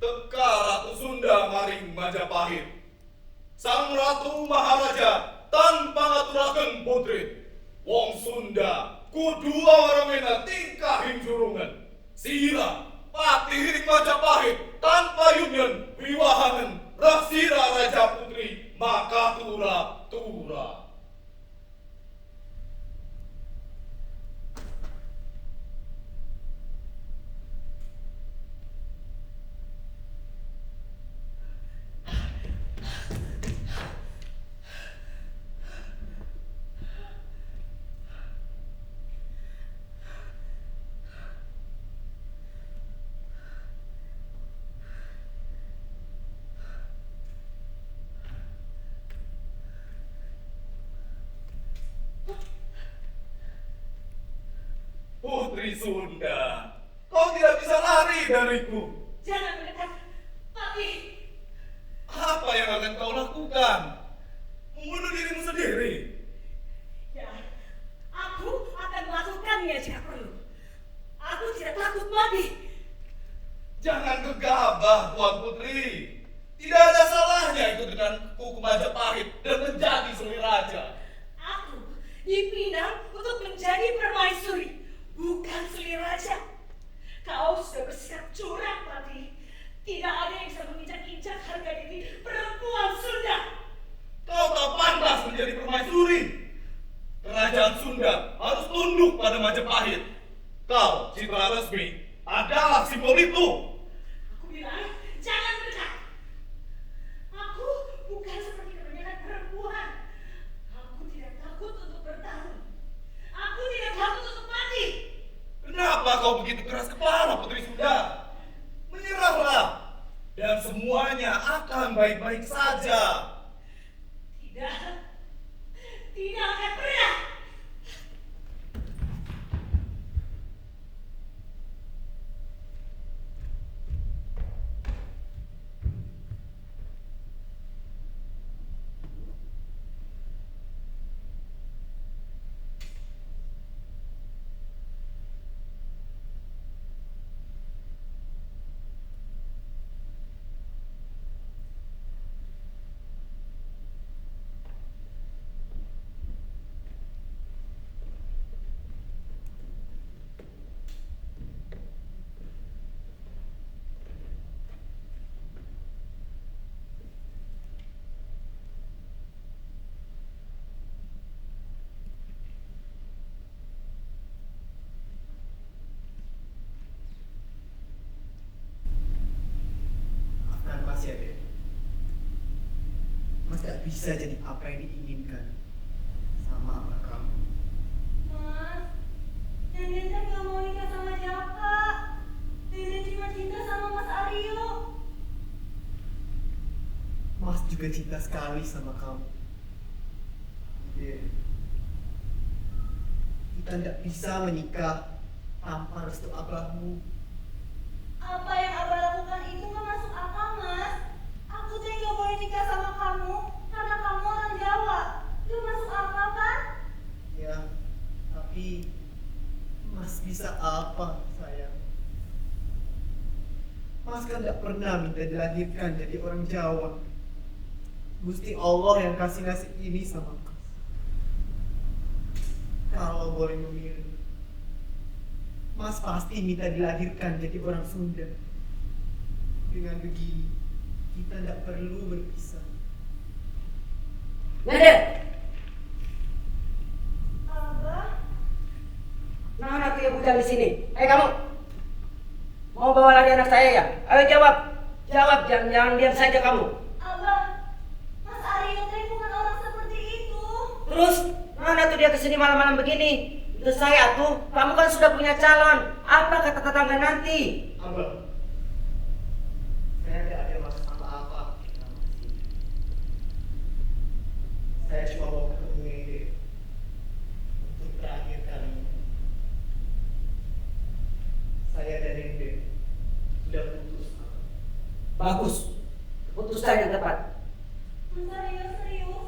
Teka Ratu Sunda Maring Majapahit, Sang Ratu Maharaja tanpa ngaturaken putri. Wong Sunda kudu awaramena tingkah hinjurungan. Sira patihiring Majapahit tanpa yunyan wiwahanen Rasira Raja Putri Makatura Tura. Putri Sunda, kau tidak bisa lari dariku. Jangan mendekat, Papi. Apa yang akan kau lakukan? Membunuh dirimu sendiri? Ya, aku akan melakukannya jika perlu. Aku tidak takut mati. Jangan gegabah, Tuan Putri. Tidak ada salahnya ikut dengan kuku Majapahit dan menjadi Sri Raja. Aku dipinang untuk menjadi permaisuri, bukan Sri Raja. Kau sudah bersikap curang, Papi. Tidak ada yang bisa menginjak-injak harga diri perempuan Sunda. Kau tak pantas menjadi permaisuri. Kerajaan Sunda harus tunduk pada Majapahit. Kau, Citra Resmi, adalah simbol itu. Aku bilang, jangan mendekat. Aku bukan seperti kebanyakan perempuan. Aku tidak takut untuk bertarung. Aku tidak takut untuk mati. Kenapa kau begitu keras kepala, Putri Sunda? Menyerahlah, dan semuanya akan baik-baik saja. Tidak. Tidak akan pernah. Mas ya, Dek. Mas gak bisa jadi apa yang diinginkan sama abah kamu. Mas, Deden kan gak mau nikah sama Jaka. Deden cuma cinta sama Mas Aryo. Mas juga cinta sekali sama kamu. Dek, kita gak bisa menikah tanpa restu abahmu. Apa yang Abah lakukan itu gak masuk akal, Mas. Aku tuh gak boleh nikah sama kamu karena kamu orang Jawa. Itu masuk akal kan? Ya, tapi Mas bisa apa, sayang? Mas kan gak pernah minta dilahirkan jadi orang Jawa. Gusti Allah yang kasih nasib ini sama Mas. Kalau boleh memilih, Mas pasti minta dilahirkan jadi orang Sunda. Dengan begini, kita tidak perlu berpisah. Nada, Abah, nah tuh ya bujang di sini. Kamu mau bawa lari anak saya ya? Ayo jawab, jawab, jangan diam saja kamu. Abah, Mas Aryo teh bukan orang seperti itu. Terus mana tuh dia kesini malam-malam begini? Itu saya tuh, kamu kan sudah punya calon. Apa kata tetangga nanti? Abang, saya tidak ada maksud apa-apa. Saya cuma mau ketemu Nede untuk terakhir kali. Saya dan Nede sudah putus. Bagus, keputusan yang tepat. Mas Aryo serius?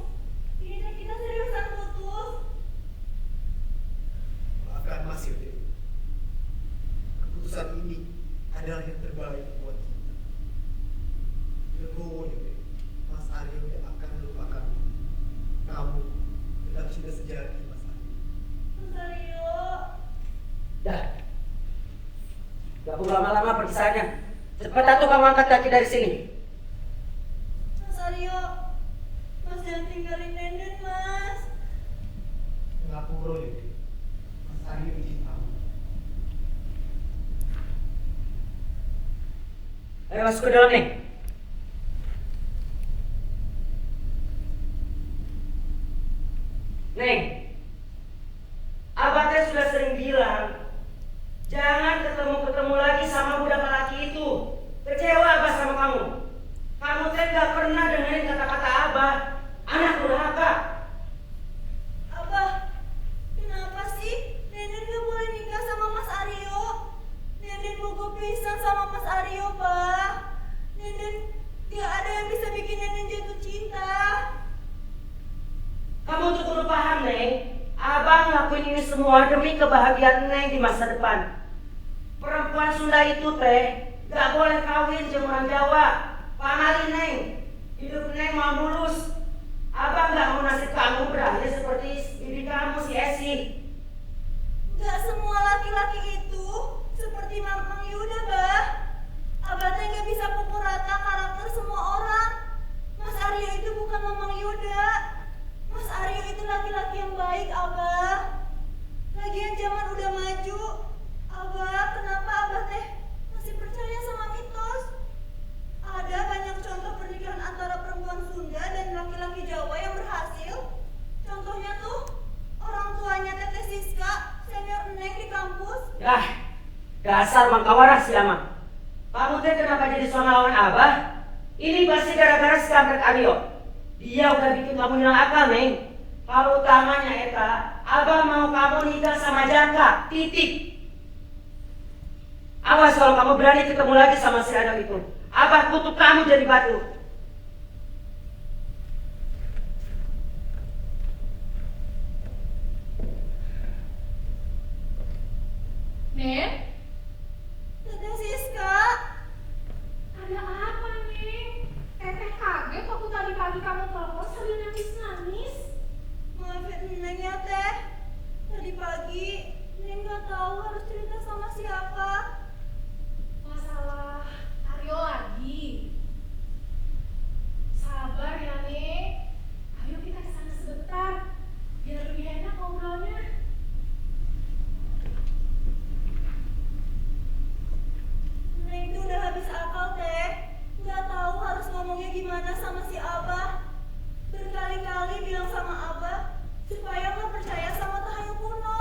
Ini teh kita seriusan putus. Maafkan Mas Yude. Keputusan ini adalah yang terbaik buat kita. Gak perlu lama-lama perpisahannya. Cepat atuh kamu angkat kaki dari sini. Mas Aryo, Mas jangan tinggalin Nenden, Mas. Nggak perlu Dewi. Mas Aryo izin kamu. Ayo masuk ke dalam nih. Neng, abah teh sudah sering bilang, jangan ketemu-ketemu lagi sama budak laki itu. Kecewa abah sama kamu. Kamu teh gak pernah dengerin kata-kata abah. Anak durhaka. Abah, kenapa sih Nenden gak boleh nikah sama Mas Aryo? Nenden mau gue pisah sama Mas Aryo, Pak. Nenden gak ada yang bisa bikin Nenden jatuh cinta. Kamu tuh perlu paham, Neng. Abang ngelakuin ini semua demi kebahagiaan Neng di masa depan. Perempuan Sunda itu teh gak boleh kawin jeung orang Jawa. Pamalin, Neng. Hidup Neng mau mulus. Abang gak mau nasib kamu berakhir seperti bibi kamu si Esi. Gak semua laki-laki itu seperti Mang Yuda, Bah. Abah teh gak bisa pukul rata karakter semua orang. Mas Aryo itu bukan Mang Yuda. Mas Aryo itu laki-laki yang baik, Abah. Lagian zaman udah maju. Abah, kenapa Abah teh masih percaya sama mitos? Ada banyak contoh pernikahan antara perempuan Sunda dan laki-laki Jawa yang berhasil. Contohnya tuh orang tuanya Teteh Siska, senior Neng di kampus. Dasar mangkawaras ya, Mah. Kamu teh kenapa jadi suami lawan Abah? Ini pasti gara-gara si kampret Aryo. Dia udah bikin kamu hilang akal, Neng. Kalau utamanya Eta, Abah mau kamu nikah sama Jaka, titik. Awas kalau kamu berani ketemu lagi sama si Adam itu. Abah kutuk kamu jadi batu. Nen, Teteh Siska, ada apa Neng? Teteh kaget waktu tadi pagi kamu telepon sambil nangis-nangis. maafin Neng ya Teh. Tadi pagi Neng gak tahu harus cerita sama siapa. Masalah Aryo lagi. Sabar ya Neng. Ayo kita kesana sebentar, biar lebih enak ngobrolnya. Neng tuh udah habis akal Teh. Gak tahu harus ngomongnya gimana sama si Abah. Berkali-kali bilang sama Abah supaya nggak percaya sama tahayul kuno,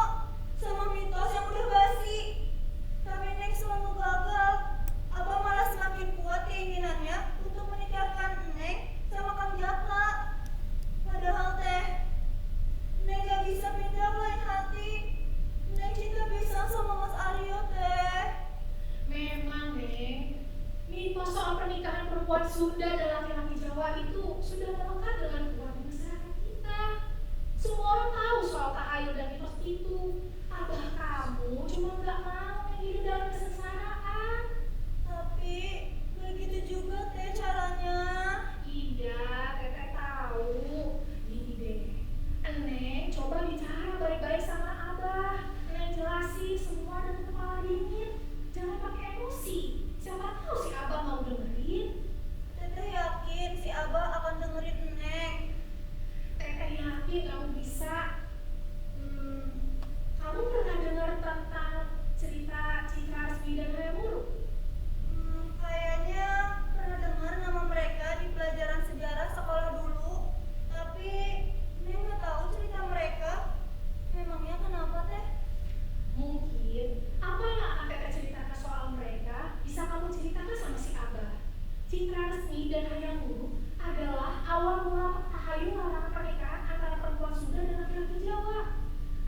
sama mitos yang udah basi. Tapi Neng selalu gagal. Abah malah semakin kuat keinginannya untuk menikahkan Neng sama Kang Jaka. Padahal Teh, Neng gak bisa pindah ke lain hati. Neng cinta pisah sama Mas Aryo Teh. Memang Neng, mitos soal pernikahan perempuan Sunda dan laki-laki Jawa itu sudah melekat dengan keluarga masyarakat kita. Semua orang tahu soal tahayul dan mitos itu. Abah kamu cuma nggak mau hidup dalam kesengsaraan. Tapi begitu juga Teh caranya. Iya, Teteh tahu. Gini deh, Neng coba bicara baik-baik sama Abah. Neng jelasin semua dengan kepala dingin. Jangan pakai emosi. Siapa tahu si Abah mau dengerin. Teteh yakin si Abah akan dengerin Neng. Teteh yakin kamu bisa. Kamu pernah dengar tentang cerita Citra Resmi dan Hayamuru? Kayaknya pernah dengar nama mereka di pelajaran sejarah sekolah dulu. Tapi Neng nggak tahu cerita mereka. Memangnya kenapa Teh? Mungkin apa yang akan Teteh ceritakan soal mereka bisa kamu ceritakan sama si Abah. Citra Resmi dan Hayamuru adalah awal mula tahayul larangan pernikahan antara perempuan Sunda dan laki-laki Jawa.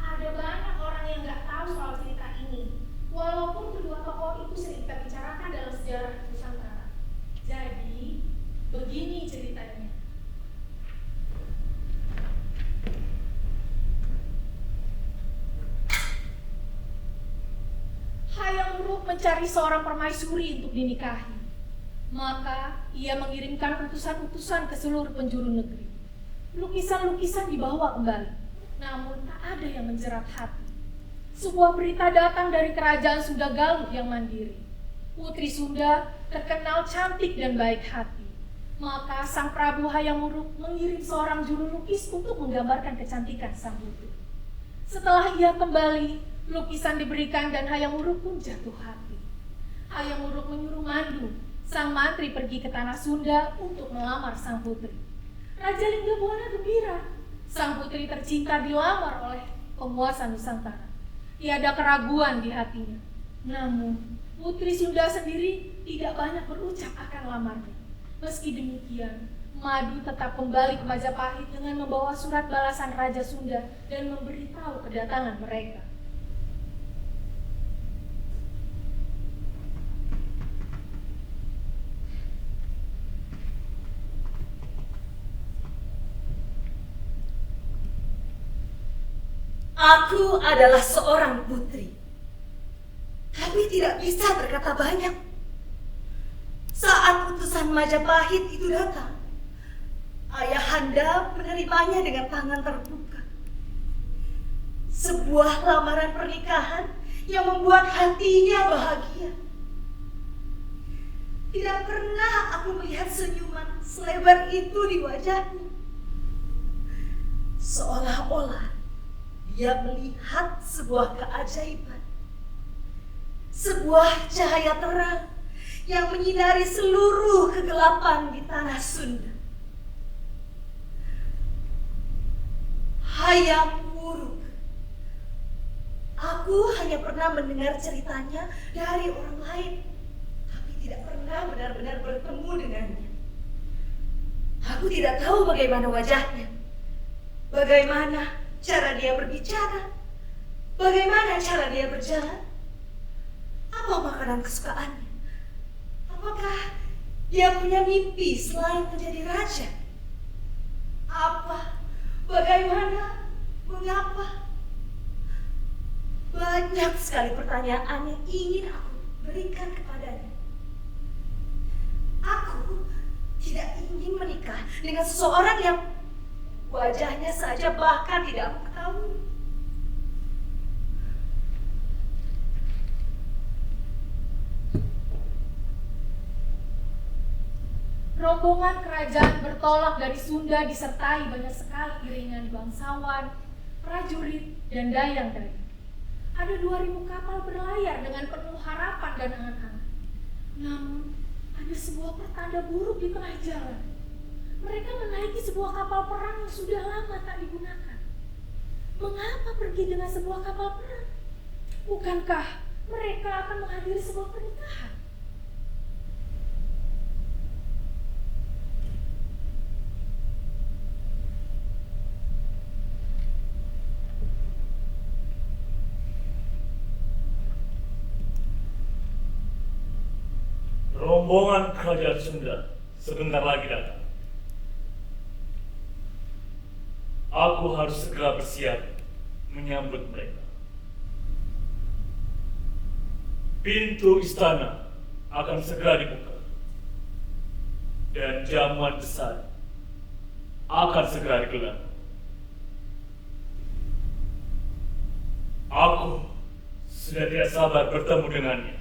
Ada banyak orang yang nggak tahu soal cerita ini, walaupun kedua tokoh itu sering kita bicarakan dalam sejarah Nusantara. Jadi, begini ceritanya. Hayamuruk mencari seorang permaisuri untuk dinikahi. Maka ia mengirimkan utusan-utusan ke seluruh penjuru negeri. Lukisan-lukisan dibawa kembali, namun tak ada yang menjerat hati. Sebuah berita datang dari kerajaan Sunda Galuh yang mandiri. Putri Sunda terkenal cantik dan baik hati. Maka Sang Prabu Hayam Wuruk mengirim seorang juru lukis untuk menggambarkan kecantikan sang putri. Setelah ia kembali, lukisan diberikan dan Hayam Wuruk pun jatuh hati. Hayam Wuruk menyuruh Mandu, sang mantri, pergi ke tanah Sunda untuk melamar sang putri. Raja Linggabuana gembira. Sang putri tercinta dilamar oleh penguasa Nusantara. Tiada keraguan di hatinya. Namun, Putri Sunda sendiri tidak banyak berucap akan lamarnya. Meski demikian, Madu tetap kembali ke Majapahit dengan membawa surat balasan Raja Sunda dan memberitahu kedatangan mereka. Aku adalah seorang putri, tapi tidak bisa berkata banyak. Saat putusan Majapahit itu datang, Ayahanda menerimanya dengan tangan terbuka. Sebuah lamaran pernikahan yang membuat hatinya bahagia. Tidak pernah aku melihat senyuman selebar itu di wajahnya. Seolah-olah dia melihat sebuah keajaiban. Sebuah cahaya terang yang menyinari seluruh kegelapan di tanah Sunda. Hayam Wuruk. Aku hanya pernah mendengar ceritanya dari orang lain, tapi tidak pernah benar-benar bertemu dengannya. Aku tidak tahu bagaimana wajahnya, bagaimana cara dia berbicara, bagaimana cara dia berjalan, apa makanan kesukaannya, apakah dia punya mimpi selain menjadi raja, apa, bagaimana, mengapa. Banyak sekali pertanyaan yang ingin aku berikan kepadanya. Aku tidak ingin menikah dengan seseorang yang wajahnya saja bahkan tidak aku ketahui. Rombongan kerajaan bertolak dari Sunda disertai banyak sekali iringan bangsawan, prajurit, dan dayang-dayang. Ada 2.000 kapal berlayar dengan penuh harapan dan angan-angan. Namun, ada sebuah pertanda buruk di tengah jalan. Mereka menaiki sebuah kapal perang yang sudah lama tak digunakan. Mengapa pergi dengan sebuah kapal perang? Bukankah mereka akan menghadiri sebuah pernikahan? Rombongan kerajaan Sunda sebentar lagi datang. Aku harus segera bersiap menyambut mereka. Pintu istana akan segera dibuka. Dan jamuan besar akan segera digelar. Aku sudah tidak sabar bertemu dengannya.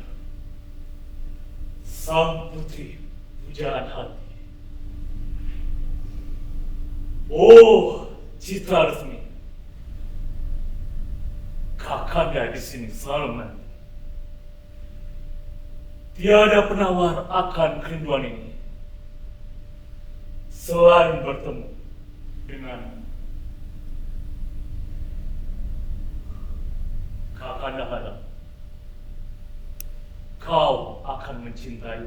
Sang putri pujaan hati. Oh, Citra Resmi. Kakanda di sini selalu menanti. Tiada penawar akan kerinduan ini selain bertemu dengan Kakanda harap kau akan mencintai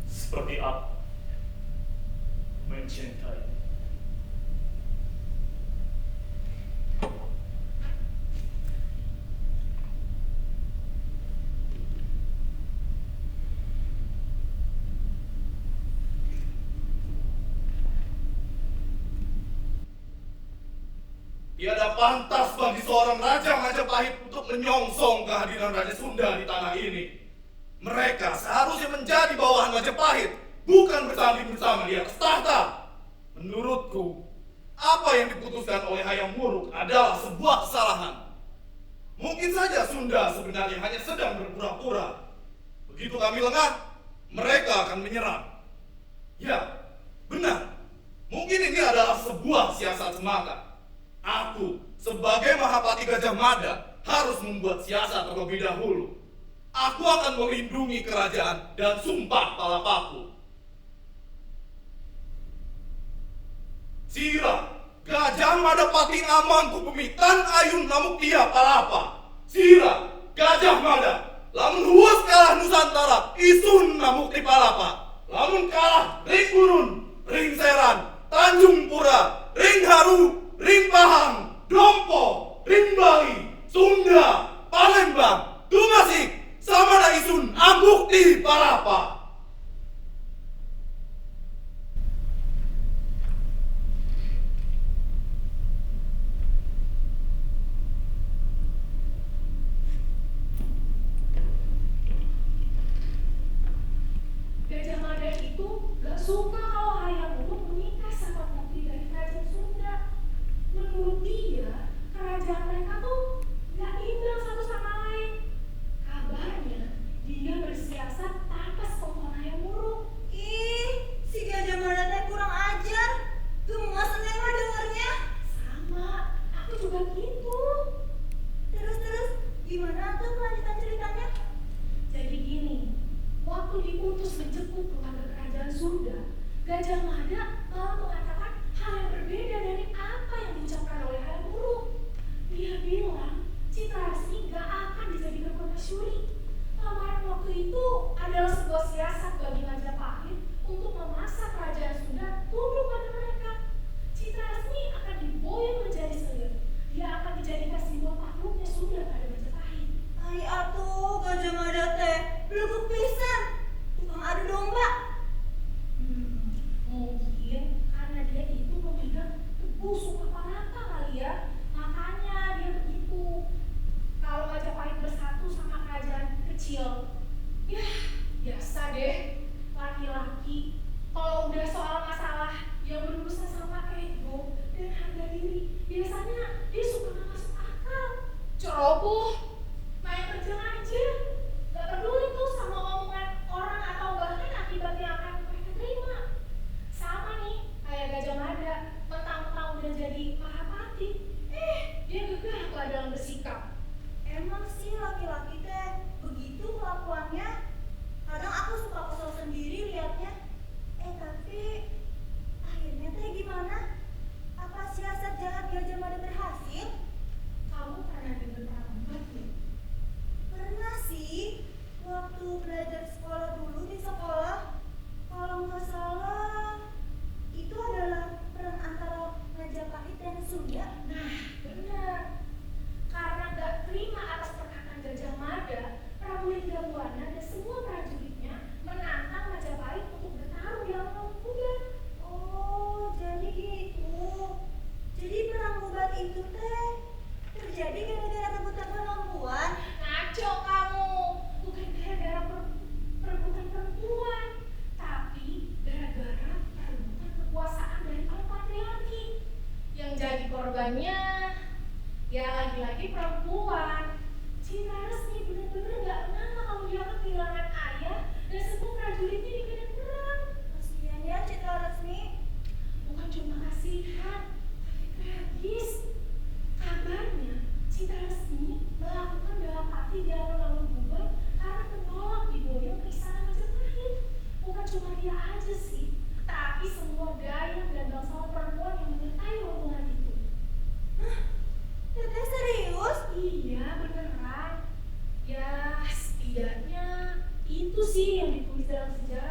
seperti aku mencintai. Tiada pantas bagi seorang Raja Majapahit untuk menyongsong kehadiran Raja Sunda di tanah ini. Mereka seharusnya menjadi bawahan Majapahit, bukan bersanding bersama di atas tahta. Menurutku, apa yang diputuskan oleh Hayam Wuruk adalah sebuah kesalahan. Mungkin saja Sunda sebenarnya hanya sedang berpura-pura. Begitu kami lengah, mereka akan menyerang. Ya, benar. Mungkin ini adalah sebuah siasat semata. Aku, sebagai Mahapati Gajah Mada, harus membuat siasat terlebih dahulu. Aku akan melindungi kerajaan dan sumpah Palapakul. Sira, Gajah Mada Pati Amangku Pemitan Ayun Namuktia Palapa. Sira, Gajah Mada, lamun huas kalah Nusantara, Isun Namukti Palapa. Lamun kalah Ring Gurun, Ring Seran, Tanjung Pura, Ring Haru, Ring Pahang, Dompo, Ring Bali, Sunda, Palembang, Tumasik, Samana Isun Ambukti Palapa. Gajah Mada itu gak suka kalau Hayam Wuruk menikah sama putri dari kerajaan Sunda. Menurut dia, kerajaan mereka tuh gak imbang satu sama lain. Kabarnya, dia bersiasat tanpa sepengetahuan Hayam Wuruk. Ih, si Gajah Mada teh kurang ajar. Gemas neng mah dengernya. Sama, aku juga gitu. Terus, gimana tuh kelanjutan ceritanya? Jadi gini, waktu diutus menjemput keluarga kerajaan Sunda, Gajah Mada malah mengatakan hal yang berbeda dari apa yang diucapkan oleh Hayam Wuruk. Dia bilang Citra Resmi gak akan dijadikan permaisuri. Lamaran waktu itu adalah sebuah siasat bagi Majapahit untuk memaksa kerajaan Sunda tunduk pada mereka. Citra Resmi akan diboyong menjadi selir. Dia akan dijadikan simbol takluknya Sunda pada Majapahit. Ai atuh Gajah Mada teh beleguk pisan. Tukang adu domba. Mungkin karena dia itu memegang tebu Sukapanaka kali ya. Makanya dia begitu. Kalau Majapahit bersatu sama kerajaan kecil, ya biasa deh. Laki-laki kalau udah soal masalah yang berurusan sama ego dan harga diri, biasanya dia suka nggak masuk akal. Ceroboh, main kerja aja. Gak peduli tuh sama omongan orang atau bahkan akibat yang akan mereka terima. Sama nih kayak Gajah Mada, mentang-mentang udah jadi Mahapati, dia gegabah dalam bersikap. Emang sih laki-laki teh begitu kelakuannya. Kadang aku suka kesel sendiri liatnya. Tapi akhirnya teh gimana? Apa siasat jahat Gajah Mada berhasil? Kamu pernah dengar perang ya? Pernah sih. Waktu belajar sekolah dulu di sekolah. Kalau nggak salah itu adalah perang antara Majapahit dan Sunda. Nah, benar. Karena gak terima atas perkataan Gajah Mada, Prabu Linggabuana dan semua prajuritnya menantang Majapahit untuk bertarung di lapangan kuda. Oh, jadi gitu. Jadi perang Bubat itu teh terjadi gara-gara rebutan perempuan. Ngaco kamu, bukan gara-gara perebutan perempuan, tapi gara-gara perebutan kekuasaan dari para patriarki. Yang jadi korbannya ya lagi-lagi perempuan. Citra Resmi benar-benar gak mengenal kalau dia akan kehilangan ayah dan semua prajuritnya di medan perang. Kasihan ya Citra Resmi. Bukan cuma kasihan, tapi tragis. Kabarnya Citra Resmi melakukan bela pati di alun-alun Bubar karena menolak diboyong ke istana Majapahit. Bukan cuma dia aja sih, tapi semua Dayak dan bangsawan perempuan yang menyertai rombongan itu. Teteh serius? Iya, beneran. Ya, setidaknya itu sih yang ditulis dalam sejarah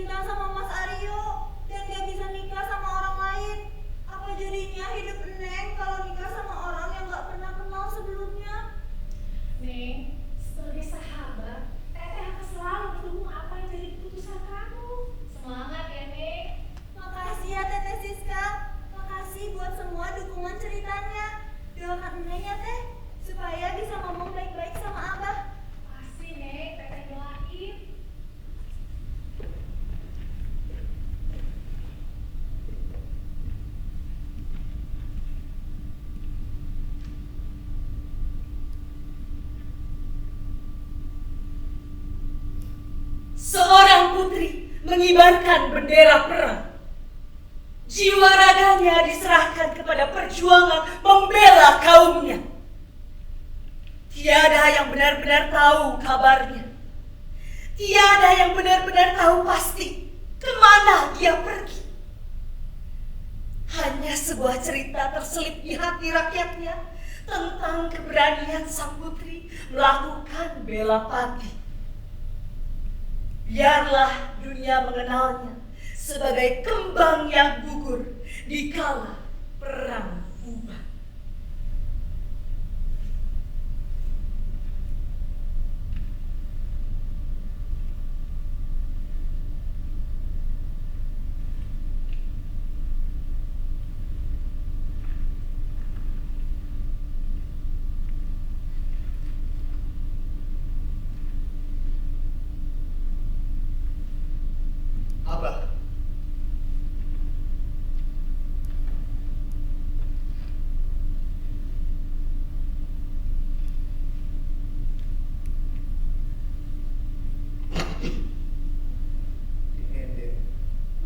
cinta sama Mas Aryo dan gak bisa nikah sama orang lain. Apa jadinya hidup Neng kalau nikah sama orang yang gak pernah kenal sebelumnya? Neng, sebagai sahabat, Teteh akan selalu mendukung apa yang jadi keputusan kamu. Semangat ya, Neng. Makasih ya Teteh Siska. Makasih buat semua dukungan ceritanya. Doakan Neng ya Teh, supaya bisa ngomong baik-baik sama Abah. Pasti, Neng. Teteh doain. Seorang putri mengibarkan bendera perang. Jiwa raganya diserahkan kepada perjuangan membela kaumnya. Tiada yang benar-benar tahu kabarnya. Tiada yang benar-benar tahu pasti kemana dia pergi. Hanya sebuah cerita terselip di hati rakyatnya tentang keberanian sang putri melakukan bela pati. Biarlah dunia mengenalnya sebagai kembang yang gugur di kala perang bubar. Abah.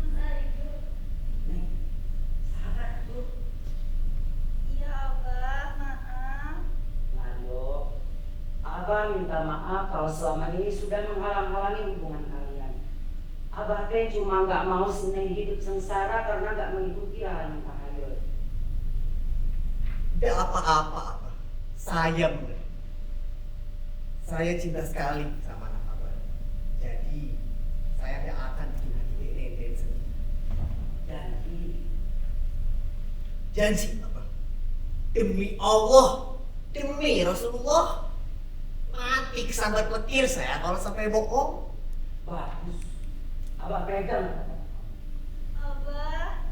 Mas Aryo. Neng, sabar tuh. Iya Abah, maaf. Mario, Abah minta maaf kalau selama ini sudah menghalang-halangi hubungan kalian. Abah teh cuma nggak mau si Neng hidup sengsara karena nggak mengikuti arahan Pak Hayo. Tidak apa-apa, Abah. Saya benar. Saya cinta sekali sama anak Abah. Jadi, saya tidak akan bikin hati Nenden sedih. Janji, Abah. Demi Allah, demi Rasulullah, mati kesambar petir saya kalau sampai bohong. Bagus. Abah pegang. Abah,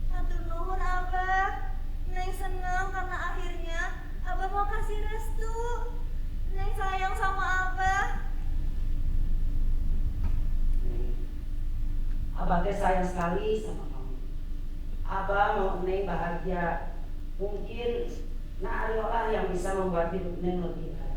hatur nuhun Abah. Neng senang karena akhirnya Abah mau kasih restu. Neng sayang sama Abah. Abah teh sayang sekali sama kamu. Abah mau Neng bahagia. Mungkin Nak Aryo lah yang bisa membuat hidup Neng lebih baik.